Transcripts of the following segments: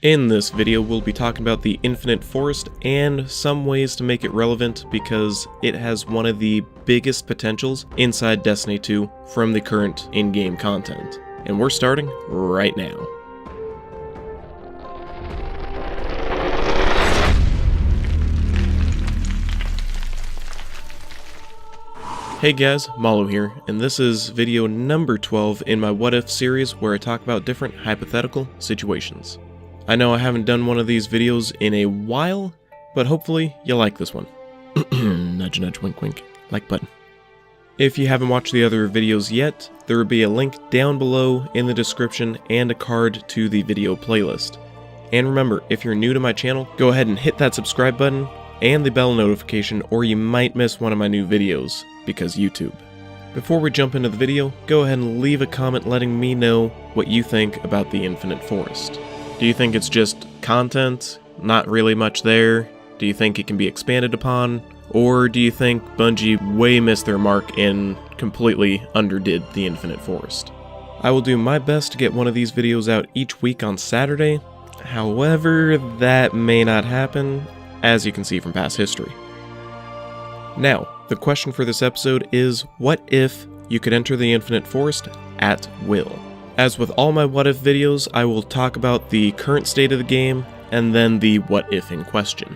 In this video, we'll be talking about the Infinite Forest and some ways to make it relevant because it has one of the biggest potentials inside Destiny 2 from the current in-game content. And we're starting right now. Hey guys, Malu here, and this is video number 12 in my What If series where I talk about different hypothetical situations. I know I haven't done one of these videos in a while, but hopefully you like this one. Nudge nudge wink wink, like button. If you haven't watched the other videos yet, there will be a link down below in the description and a card to the video playlist. And remember, if you're new to my channel, go ahead and hit that subscribe button and the bell notification or you might miss one of my new videos, because YouTube. Before we jump into the video, go ahead and leave a comment letting me know what you think about the Infinite Forest. Do you think it's just content, not really much there? Do you think it can be expanded upon? Or do you think Bungie way missed their mark and completely underdid the Infinite Forest? I will do my best to get one of these videos out each week on Saturday. However, that may not happen, as you can see from past history. Now, the question for this episode is, what if you could enter the Infinite Forest at will? As with all my what if videos, I will talk about the current state of the game and then the what if in question.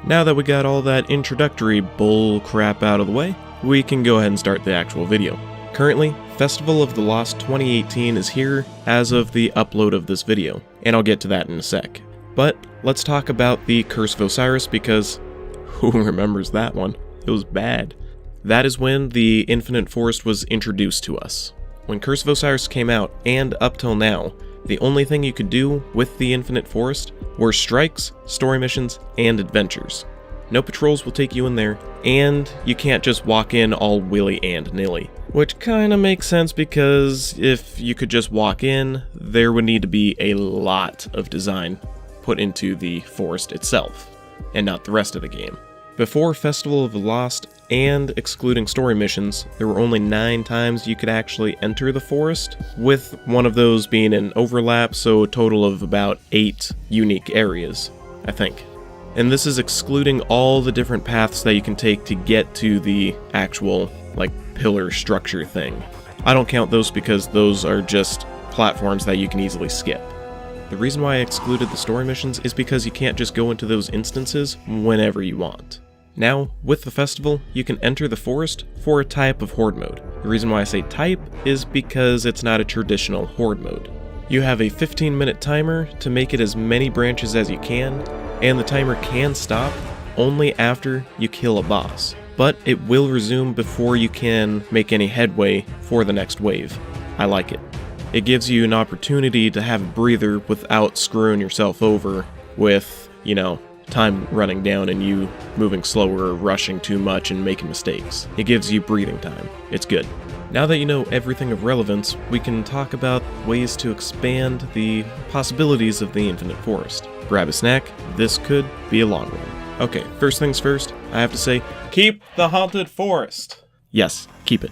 Now that we got all that introductory bull crap out of the way, we can go ahead and start the actual video. Currently, Festival of the Lost 2018 is here as of the upload of this video, and I'll get to that in a sec. But let's talk about the Curse of Osiris because who remembers that one? It was bad. That is when the Infinite Forest was introduced to us. When Curse of Osiris came out, and up till now, the only thing you could do with the Infinite Forest were strikes, story missions, and adventures. No patrols will take you in there, and you can't just walk in all willy and nilly. Which kinda makes sense because if you could just walk in, there would need to be a lot of design put into the forest itself, and not the rest of the game. Before Festival of the Lost, and excluding story missions, there were only 9 times you could actually enter the forest, with one of those being an overlap, so a total of about 8 unique areas, I think. And this is excluding all the different paths that you can take to get to the actual, pillar structure thing. I don't count those because those are just platforms that you can easily skip. The reason why I excluded the story missions is because you can't just go into those instances whenever you want. Now, with the festival, you can enter the forest for a type of horde mode. The reason why I say type is because it's not a traditional horde mode. You have a 15-minute timer to make it as many branches as you can, and the timer can stop only after you kill a boss, but it will resume before you can make any headway for the next wave. I like it. It gives you an opportunity to have a breather without screwing yourself over with, time running down and you moving slower or rushing too much and making mistakes. It gives you breathing time. It's good. Now that you know everything of relevance, we can talk about ways to expand the possibilities of the Infinite Forest. Grab a snack, this could be a long one. Okay, first things first, I have to say, keep the Haunted Forest! Yes, keep it.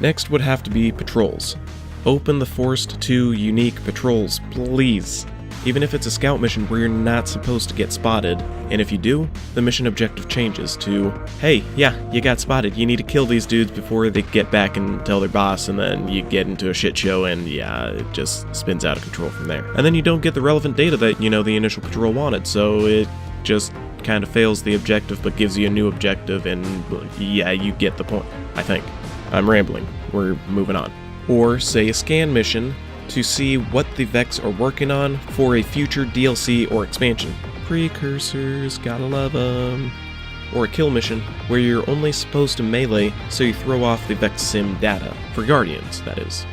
Next would have to be patrols. Open the forest to unique patrols, please. Even if it's a scout mission where you're not supposed to get spotted, and if you do, the mission objective changes to, hey, yeah, you got spotted, you need to kill these dudes before they get back and tell their boss, and then you get into a shit show, and yeah, it just spins out of control from there. And then you don't get the relevant data that, the initial patrol wanted, so it just kind of fails the objective, but gives you a new objective, and yeah, you get the point, I think. I'm rambling, we're moving on. Or, say, a scan mission to see what the Vex are working on for a future DLC or expansion. Precursors, gotta love them. Or a kill mission where you're only supposed to melee, so you throw off the Vex sim data, for Guardians, that is.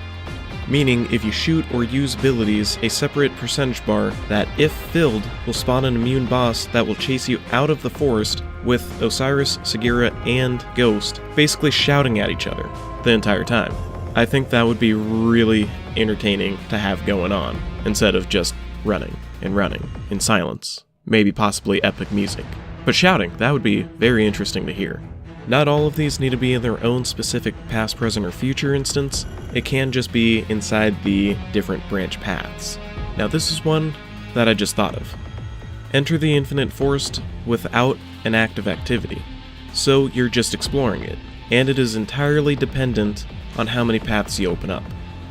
Meaning, if you shoot or use abilities, a separate percentage bar that, if filled, will spawn an immune boss that will chase you out of the forest with Osiris, Sagira, and Ghost basically shouting at each other the entire time. I think that would be really entertaining to have going on, instead of just running in silence, maybe possibly epic music. But shouting, that would be very interesting to hear. Not all of these need to be in their own specific past, present, or future instance. It can just be inside the different branch paths. Now this is one that I just thought of. Enter the Infinite Forest without an active activity, so you're just exploring it, and it is entirely dependent on how many paths you open up.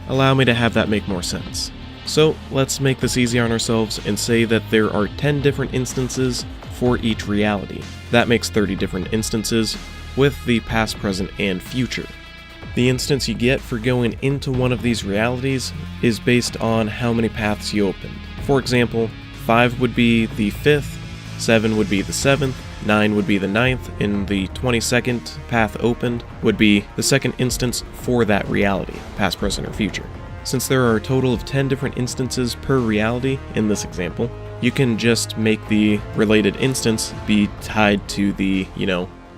Allow me to have that make more sense. So let's make this easy on ourselves and say that there are 10 different instances for each reality. That makes 30 different instances with the past, present, and future. The instance you get for going into one of these realities is based on how many paths you opened. For example, 5 would be the 5th, 7 would be the 7th, 9 would be the 9th, and the 22nd path opened would be the second instance for that reality, past, present, or future. Since there are a total of 10 different instances per reality in this example, you can just make the related instance be tied to the,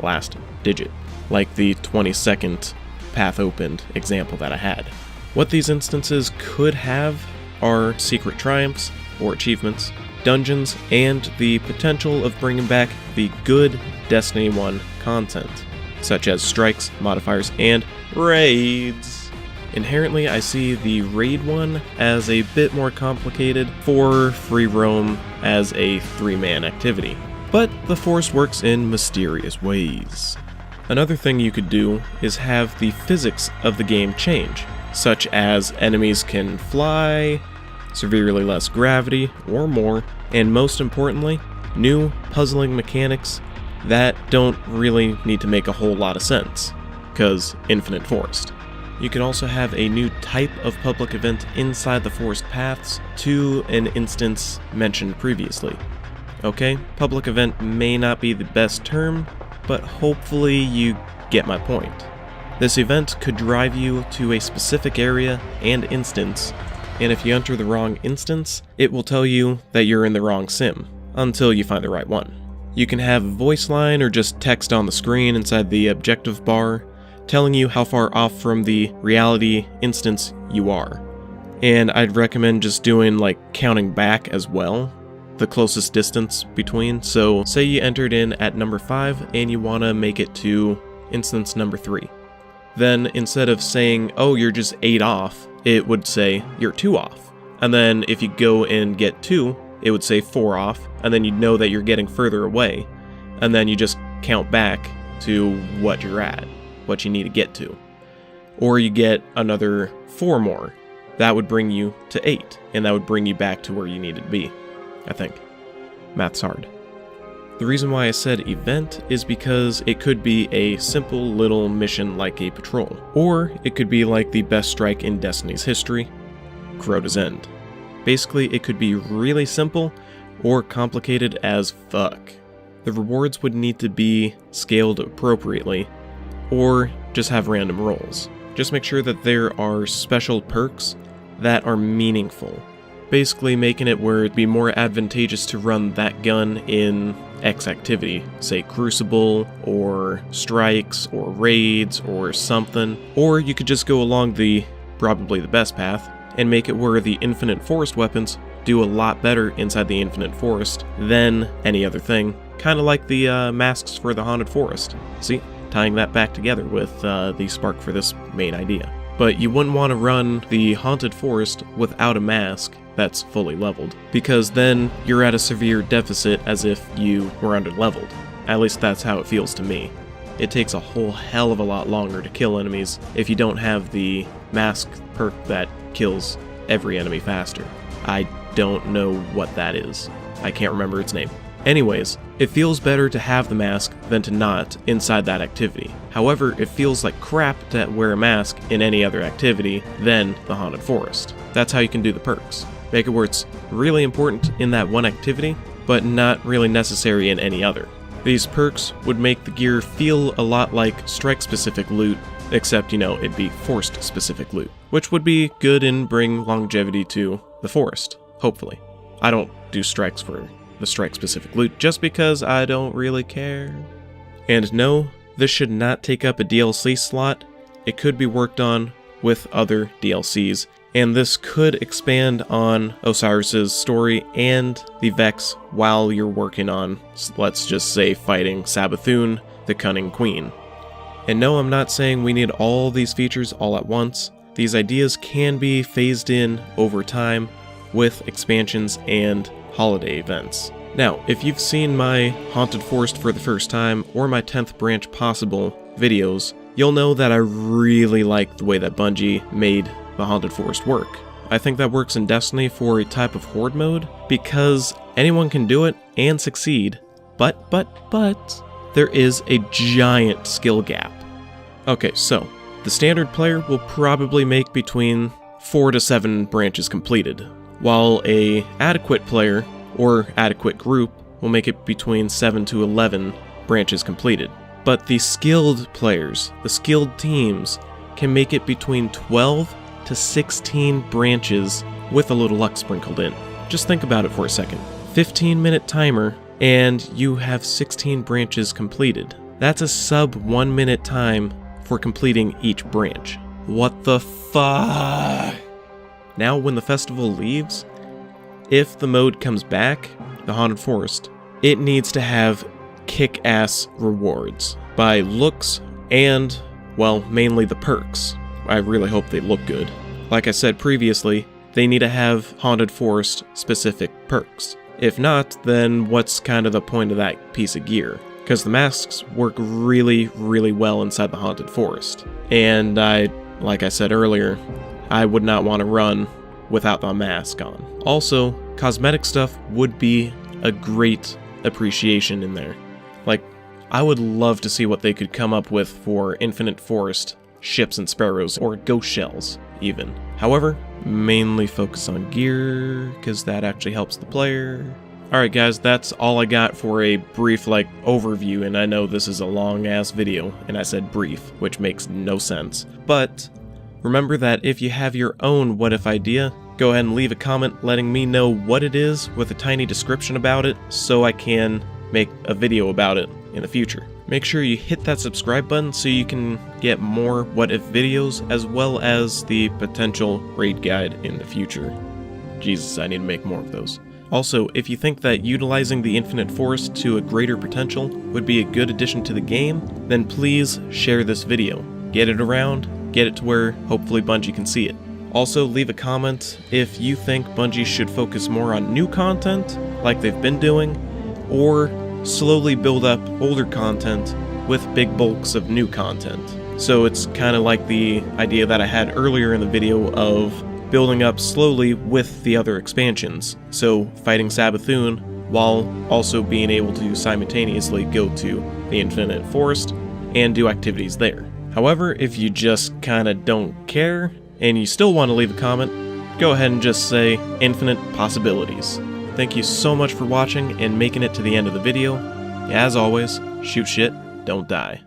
last digit, like the 22nd path opened example that I had. What these instances could have are secret triumphs or achievements, dungeons, and the potential of bringing back the good Destiny 1 content, such as strikes, modifiers, and raids. Inherently, I see the raid one as a bit more complicated for free roam as a 3-man activity, but the Force works in mysterious ways. Another thing you could do is have the physics of the game change, such as enemies can fly, severely less gravity, or more, and most importantly, new puzzling mechanics that don't really need to make a whole lot of sense, because Infinite Forest. You can also have a new type of public event inside the forest paths to an instance mentioned previously. Okay, public event may not be the best term, but hopefully you get my point. This event could drive you to a specific area and instance, and if you enter the wrong instance, it will tell you that you're in the wrong sim, until you find the right one. You can have a voice line or just text on the screen inside the objective bar, telling you how far off from the reality instance you are. And I'd recommend just doing counting back as well, the closest distance between. So say you entered in at number 5 and you want to make it to instance number 3. Then instead of saying, oh, you're just 8 off, it would say you're 2 off. And then if you go and get 2, it would say 4 off, and then you'd know that you're getting further away. And then you just count back to what you're at, what you need to get to. Or you get another 4 more. That would bring you to 8, and that would bring you back to where you needed to be, I think. Math's hard. The reason why I said event is because it could be a simple little mission like a patrol, or it could be like the best strike in Destiny's history, Crota's End. Basically, it could be really simple or complicated as fuck. The rewards would need to be scaled appropriately, or just have random rolls. Just make sure that there are special perks that are meaningful. Basically making it where it'd be more advantageous to run that gun in X activity, say Crucible, or Strikes, or Raids, or something. Or you could just go along the, probably the best path, and make it where the Infinite Forest weapons do a lot better inside the Infinite Forest than any other thing. Kinda like the masks for the Haunted Forest. See? Tying that back together with the spark for this main idea. But you wouldn't want to run the Haunted Forest without a mask that's fully leveled, because then you're at a severe deficit as if you were under-leveled. At least that's how it feels to me. It takes a whole hell of a lot longer to kill enemies if you don't have the mask perk that kills every enemy faster. I don't know what that is. I can't remember its name. Anyways, it feels better to have the mask than to not inside that activity. However, it feels like crap to wear a mask in any other activity than the Haunted Forest. That's how you can do the perks. Make it where it's really important in that one activity, but not really necessary in any other. These perks would make the gear feel a lot like strike-specific loot, except, it'd be forest-specific loot, which would be good and bring longevity to the forest, hopefully. I don't do strikes for the strike-specific loot just because I don't really care. And no, this should not take up a DLC slot. It could be worked on with other DLCs, and this could expand on Osiris's story and the Vex while you're working on, let's just say, fighting Sabathun, the Cunning Queen. And no, I'm not saying we need all these features all at once. These ideas can be phased in over time with expansions and holiday events. Now, if you've seen my Haunted Forest for the first time, or my 10th Branch Possible videos, you'll know that I really like the way that Bungie made the Haunted Forest work. I think that works in Destiny for a type of horde mode, because anyone can do it and succeed, but, there is a giant skill gap. Okay, so, the standard player will probably make between 4 to 7 branches completed, while a adequate player, or adequate group, will make it between 7 to 11 branches completed. But the skilled players, the skilled teams, can make it between 12 to 16 branches with a little luck sprinkled in. Just think about it for a second. 15-minute timer, and you have 16 branches completed. That's a sub 1 minute time for completing each branch. What the fuck? Now when the festival leaves, if the mode comes back, the Haunted Forest, it needs to have kick-ass rewards by looks and, well, mainly the perks. I really hope they look good. Like I said previously, they need to have Haunted Forest specific perks. If not, then what's kind of the point of that piece of gear? Because the masks work really, really well inside the Haunted Forest. And like I said earlier, I would not want to run without the mask on. Also, cosmetic stuff would be a great appreciation in there. Like, I would love to see what they could come up with for Infinite Forest ships and sparrows, or ghost shells, even. However, mainly focus on gear, because that actually helps the player. Alright guys, that's all I got for a brief, overview, and I know this is a long-ass video, and I said brief, which makes no sense. But, remember that if you have your own what-if idea, go ahead and leave a comment letting me know what it is with a tiny description about it, so I can make a video about it in the future. Make sure you hit that subscribe button so you can get more what-if videos, as well as the potential raid guide in the future. Jesus, I need to make more of those. Also, if you think that utilizing the Infinite Forest to a greater potential would be a good addition to the game, then please share this video. Get it around, get it to where hopefully Bungie can see it. Also, leave a comment if you think Bungie should focus more on new content, like they've been doing, or slowly build up older content with big bulks of new content. So it's kind of like the idea that I had earlier in the video of building up slowly with the other expansions. So fighting Savathûn while also being able to simultaneously go to the Infinite Forest and do activities there. However, if you just kinda don't care and you still want to leave a comment, go ahead and just say infinite possibilities. Thank you so much for watching and making it to the end of the video. As always, shoot shit, don't die.